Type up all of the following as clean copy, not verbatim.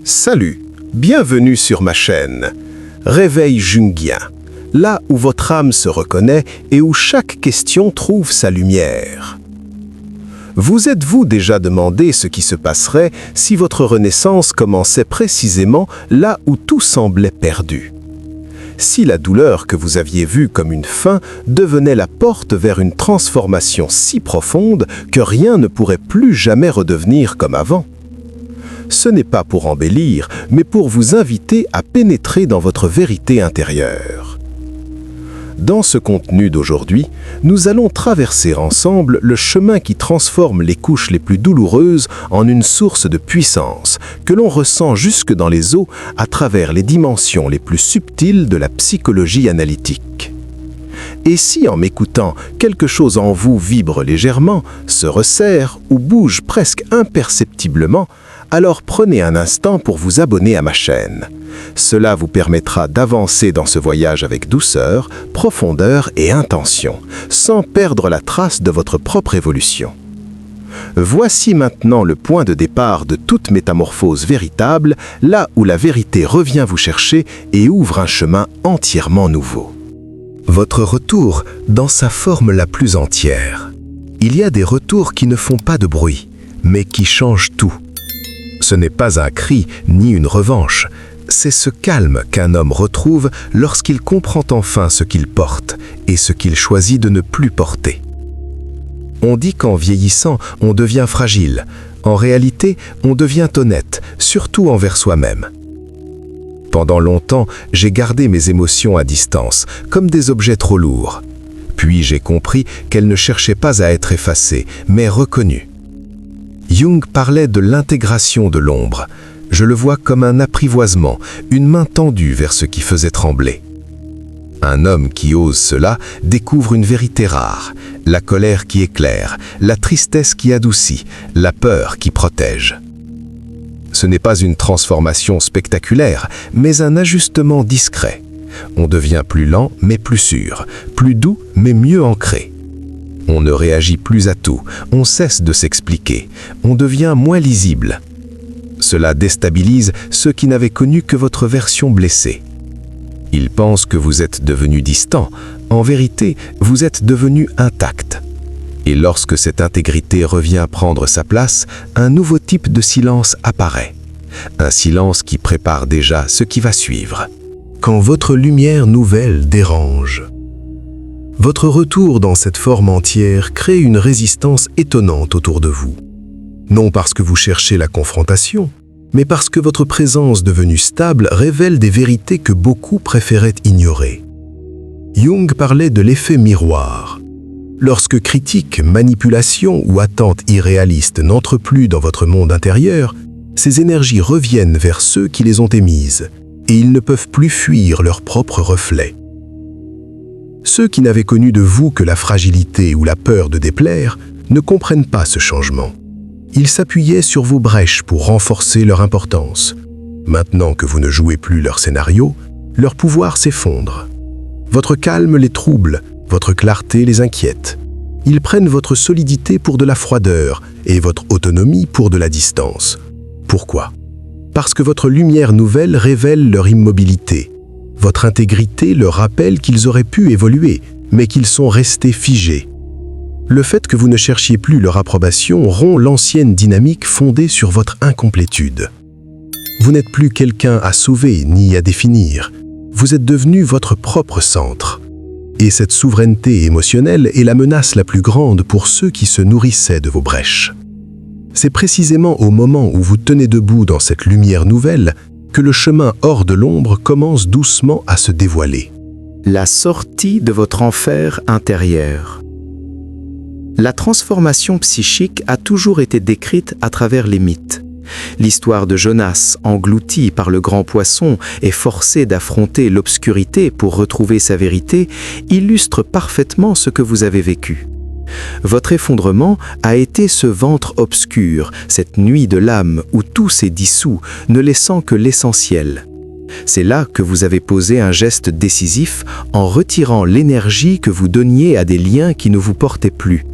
Salut, bienvenue sur ma chaîne. Réveil jungien, là où votre âme se reconnaît et où chaque question trouve sa lumière. Vous êtes-vous déjà demandé ce qui se passerait si votre renaissance commençait précisément là où tout semblait perdu? Si la douleur que vous aviez vue comme une fin devenait la porte vers une transformation si profonde que rien ne pourrait plus jamais redevenir comme avant? Ce n'est pas pour embellir, mais pour vous inviter à pénétrer dans votre vérité intérieure. Dans ce contenu d'aujourd'hui, nous allons traverser ensemble le chemin qui transforme les couches les plus douloureuses en une source de puissance que l'on ressent jusque dans les os à travers les dimensions les plus subtiles de la psychologie analytique. Et si en m'écoutant, quelque chose en vous vibre légèrement, se resserre ou bouge presque imperceptiblement, alors prenez un instant pour vous abonner à ma chaîne. Cela vous permettra d'avancer dans ce voyage avec douceur, profondeur et intention, sans perdre la trace de votre propre évolution. Voici maintenant le point de départ de toute métamorphose véritable, là où la vérité revient vous chercher et ouvre un chemin entièrement nouveau. Votre retour dans sa forme la plus entière. Il y a des retours qui ne font pas de bruit, mais qui changent tout. Ce n'est pas un cri ni une revanche, c'est ce calme qu'un homme retrouve lorsqu'il comprend enfin ce qu'il porte et ce qu'il choisit de ne plus porter. On dit qu'en vieillissant, on devient fragile. En réalité, on devient honnête, surtout envers soi-même. Pendant longtemps, j'ai gardé mes émotions à distance, comme des objets trop lourds. Puis j'ai compris qu'elles ne cherchaient pas à être effacées, mais reconnues. Jung parlait de l'intégration de l'ombre. Je le vois comme un apprivoisement, une main tendue vers ce qui faisait trembler. Un homme qui ose cela découvre une vérité rare, la colère qui éclaire, la tristesse qui adoucit, la peur qui protège. Ce n'est pas une transformation spectaculaire, mais un ajustement discret. On devient plus lent mais plus sûr, plus doux mais mieux ancré. On ne réagit plus à tout, on cesse de s'expliquer, on devient moins lisible. Cela déstabilise ceux qui n'avaient connu que votre version blessée. Ils pensent que vous êtes devenu distant, en vérité, vous êtes devenu intact. Et lorsque cette intégrité revient prendre sa place, un nouveau type de silence apparaît. Un silence qui prépare déjà ce qui va suivre. Quand votre lumière nouvelle dérange. Votre retour dans cette forme entière crée une résistance étonnante autour de vous. Non parce que vous cherchez la confrontation, mais parce que votre présence devenue stable révèle des vérités que beaucoup préféraient ignorer. Jung parlait de l'effet miroir. Lorsque critique, manipulation ou attente irréaliste n'entrent plus dans votre monde intérieur, ces énergies reviennent vers ceux qui les ont émises, et ils ne peuvent plus fuir leur propre reflet. Ceux qui n'avaient connu de vous que la fragilité ou la peur de déplaire ne comprennent pas ce changement. Ils s'appuyaient sur vos brèches pour renforcer leur importance. Maintenant que vous ne jouez plus leur scénario, leur pouvoir s'effondre. Votre calme les trouble, votre clarté les inquiète. Ils prennent votre solidité pour de la froideur et votre autonomie pour de la distance. Pourquoi? Parce que votre lumière nouvelle révèle leur immobilité. Votre intégrité leur rappelle qu'ils auraient pu évoluer, mais qu'ils sont restés figés. Le fait que vous ne cherchiez plus leur approbation rompt l'ancienne dynamique fondée sur votre incomplétude. Vous n'êtes plus quelqu'un à sauver ni à définir. Vous êtes devenu votre propre centre. Et cette souveraineté émotionnelle est la menace la plus grande pour ceux qui se nourrissaient de vos brèches. C'est précisément au moment où vous tenez debout dans cette lumière nouvelle que le chemin hors de l'ombre commence doucement à se dévoiler. La sortie de votre enfer intérieur. La transformation psychique a toujours été décrite à travers les mythes. L'histoire de Jonas, englouti par le grand poisson et forcé d'affronter l'obscurité pour retrouver sa vérité, illustre parfaitement ce que vous avez vécu. Votre effondrement a été ce ventre obscur, cette nuit de l'âme où tout s'est dissous, ne laissant que l'essentiel. C'est là que vous avez posé un geste décisif en retirant l'énergie que vous donniez à des liens qui ne vous portaient plus.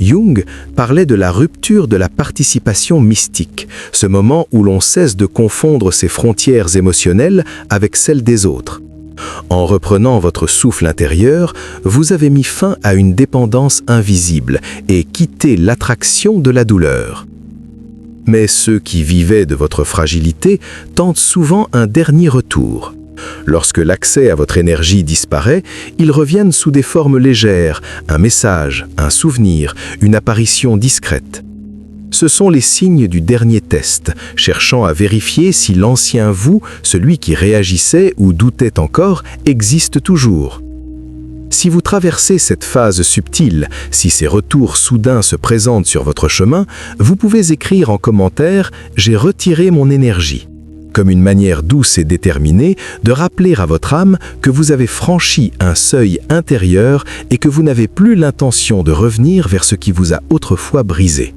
Jung parlait de la rupture de la participation mystique, ce moment où l'on cesse de confondre ses frontières émotionnelles avec celles des autres. En reprenant votre souffle intérieur, vous avez mis fin à une dépendance invisible et quitté l'attraction de la douleur. Mais ceux qui vivaient de votre fragilité tentent souvent un dernier retour. Lorsque l'accès à votre énergie disparaît, ils reviennent sous des formes légères, un message, un souvenir, une apparition discrète. Ce sont les signes du dernier test, cherchant à vérifier si l'ancien vous, celui qui réagissait ou doutait encore, existe toujours. Si vous traversez cette phase subtile, si ces retours soudains se présentent sur votre chemin, vous pouvez écrire en commentaire « J'ai retiré mon énergie », comme une manière douce et déterminée de rappeler à votre âme que vous avez franchi un seuil intérieur et que vous n'avez plus l'intention de revenir vers ce qui vous a autrefois brisé.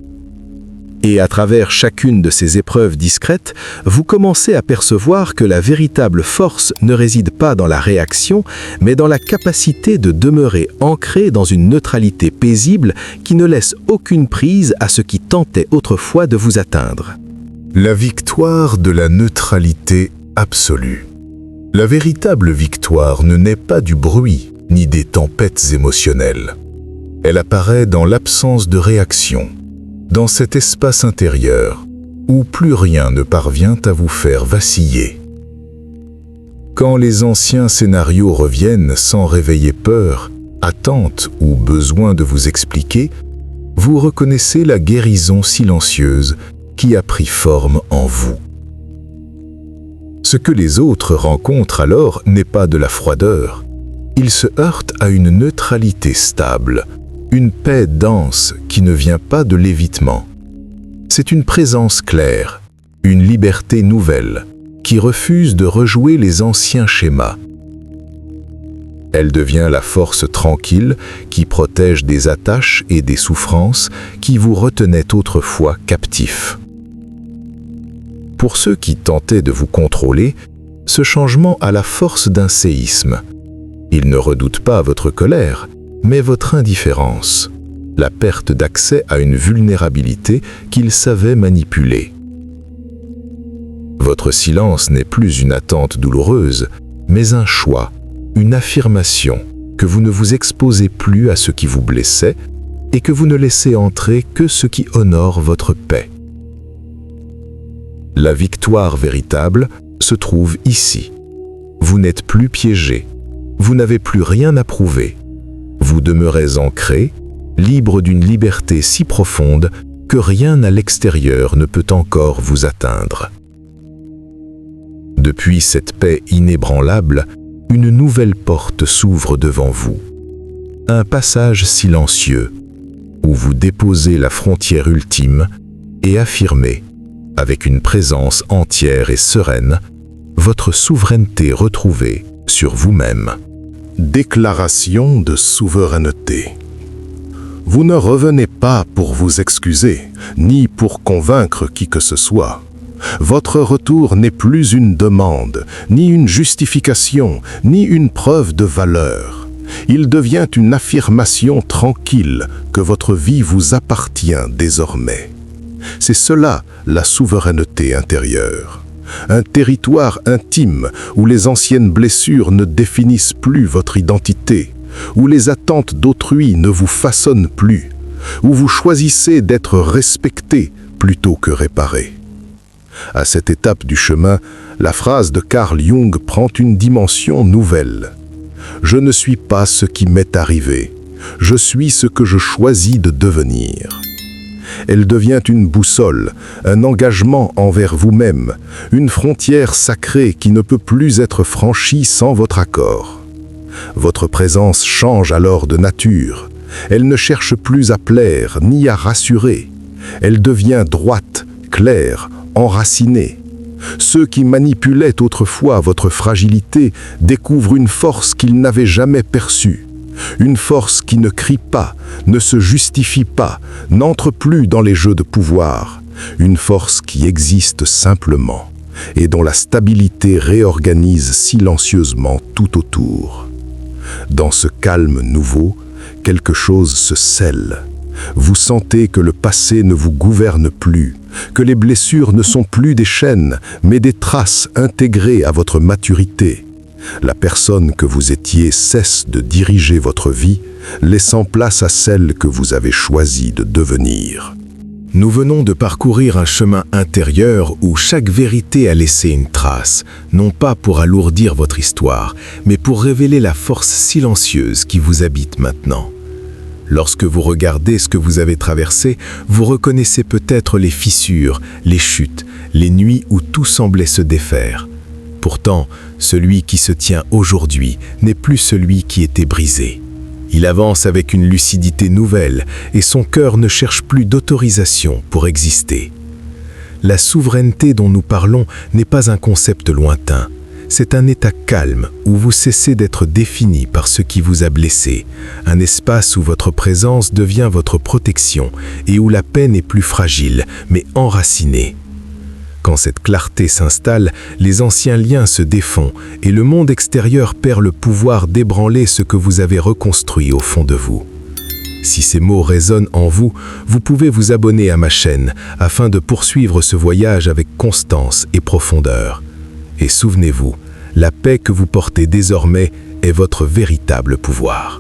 Et à travers chacune de ces épreuves discrètes, vous commencez à percevoir que la véritable force ne réside pas dans la réaction, mais dans la capacité de demeurer ancré dans une neutralité paisible qui ne laisse aucune prise à ce qui tentait autrefois de vous atteindre. La victoire de la neutralité absolue. La véritable victoire ne naît pas du bruit ni des tempêtes émotionnelles. Elle apparaît dans l'absence de réaction, dans cet espace intérieur où plus rien ne parvient à vous faire vaciller. Quand les anciens scénarios reviennent sans réveiller peur, attente ou besoin de vous expliquer, vous reconnaissez la guérison silencieuse qui a pris forme en vous. Ce que les autres rencontrent alors n'est pas de la froideur. Ils se heurtent à une neutralité stable, une paix dense qui ne vient pas de l'évitement. C'est une présence claire, une liberté nouvelle, qui refuse de rejouer les anciens schémas. Elle devient la force tranquille qui protège des attaches et des souffrances qui vous retenaient autrefois captifs. Pour ceux qui tentaient de vous contrôler, ce changement a la force d'un séisme. Ils ne redoutent pas votre colère, mais votre indifférence, la perte d'accès à une vulnérabilité qu'ils savaient manipuler. Votre silence n'est plus une attente douloureuse, mais un choix, une affirmation que vous ne vous exposez plus à ce qui vous blessait et que vous ne laissez entrer que ce qui honore votre paix. La victoire véritable se trouve ici. Vous n'êtes plus piégé, vous n'avez plus rien à prouver. Vous demeurez ancré, libre d'une liberté si profonde que rien à l'extérieur ne peut encore vous atteindre. Depuis cette paix inébranlable, une nouvelle porte s'ouvre devant vous. Un passage silencieux, où vous déposez la frontière ultime et affirmez, avec une présence entière et sereine, votre souveraineté retrouvée sur vous-même. Déclaration de souveraineté. Vous ne revenez pas pour vous excuser, ni pour convaincre qui que ce soit. Votre retour n'est plus une demande, ni une justification, ni une preuve de valeur. Il devient une affirmation tranquille que votre vie vous appartient désormais. C'est cela, la souveraineté intérieure. Un territoire intime où les anciennes blessures ne définissent plus votre identité, où les attentes d'autrui ne vous façonnent plus, où vous choisissez d'être respecté plutôt que réparé. À cette étape du chemin, la phrase de Carl Jung prend une dimension nouvelle. « Je ne suis pas ce qui m'est arrivé, je suis ce que je choisis de devenir ». Elle devient une boussole, un engagement envers vous-même, une frontière sacrée qui ne peut plus être franchie sans votre accord. Votre présence change alors de nature. Elle ne cherche plus à plaire ni à rassurer. Elle devient droite, claire, enracinée. Ceux qui manipulaient autrefois votre fragilité découvrent une force qu'ils n'avaient jamais perçue. Une force qui ne crie pas, ne se justifie pas, n'entre plus dans les jeux de pouvoir. Une force qui existe simplement et dont la stabilité réorganise silencieusement tout autour. Dans ce calme nouveau, quelque chose se scelle. Vous sentez que le passé ne vous gouverne plus, que les blessures ne sont plus des chaînes, mais des traces intégrées à votre maturité. La personne que vous étiez cesse de diriger votre vie, laissant place à celle que vous avez choisi de devenir. Nous venons de parcourir un chemin intérieur où chaque vérité a laissé une trace, non pas pour alourdir votre histoire, mais pour révéler la force silencieuse qui vous habite maintenant. Lorsque vous regardez ce que vous avez traversé, vous reconnaissez peut-être les fissures, les chutes, les nuits où tout semblait se défaire. Pourtant, celui qui se tient aujourd'hui n'est plus celui qui était brisé. Il avance avec une lucidité nouvelle et son cœur ne cherche plus d'autorisation pour exister. La souveraineté dont nous parlons n'est pas un concept lointain. C'est un état calme où vous cessez d'être défini par ce qui vous a blessé, un espace où votre présence devient votre protection et où la paix n'est plus fragile, mais enracinée. Quand cette clarté s'installe, les anciens liens se défont et le monde extérieur perd le pouvoir d'ébranler ce que vous avez reconstruit au fond de vous. Si ces mots résonnent en vous, vous pouvez vous abonner à ma chaîne afin de poursuivre ce voyage avec constance et profondeur. Et souvenez-vous, la paix que vous portez désormais est votre véritable pouvoir.